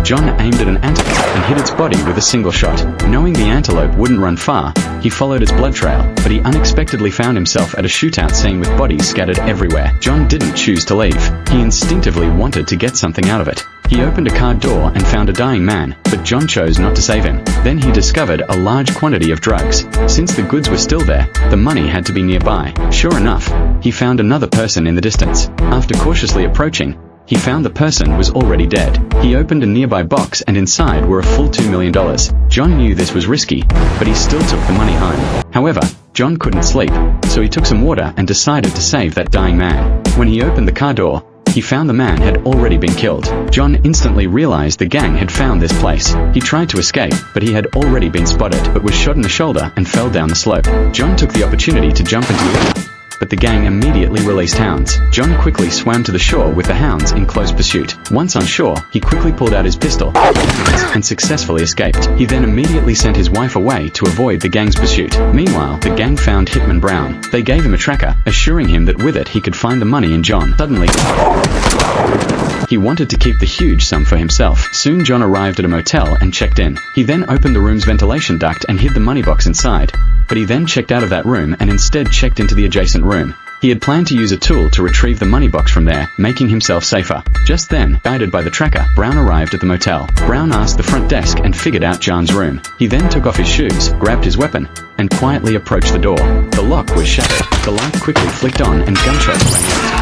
John aimed at an antelope and hit its body with a single shot. Knowing the antelope wouldn't run far, he followed its blood trail, but he unexpectedly found himself at a shootout scene with bodies scattered everywhere. John didn't choose to leave. He instinctively wanted to get something out of it. He opened a car door and found a dying man, but John chose not to save him. Then he discovered a large quantity of drugs. Since the goods were still there, the money had to be nearby. Sure enough, he found another person in the distance. After cautiously approaching, he found the person was already dead. He opened a nearby box and inside were a full $2 million. John knew this was risky, but he still took the money home. However, John couldn't sleep, so he took some water and decided to save that dying man. When he opened the car door, he found the man had already been killed. John instantly realized the gang had found this place. He tried to escape, but he had already been spotted, but was shot in the shoulder and fell down the slope. John took the opportunity to jump into the river, but the gang immediately released hounds. John quickly swam to the shore with the hounds in close pursuit. Once on shore, he quickly pulled out his pistol and successfully escaped. He then immediately sent his wife away to avoid the gang's pursuit. Meanwhile, the gang found Hitman Brown. They gave him a tracker, assuring him that with it he could find the money in John. Suddenly, he wanted to keep the huge sum for himself. Soon John arrived at a motel and checked in. He then opened the room's ventilation duct and hid the money box inside. But he then checked out of that room and instead checked into the adjacent room. He had planned to use a tool to retrieve the money box from there, making himself safer. Just then, guided by the tracker, Brown arrived at the motel. Brown asked the front desk and figured out John's room. He then took off his shoes, grabbed his weapon, and quietly approached the door. The lock was shattered. The light quickly flicked on and gunshots rang out.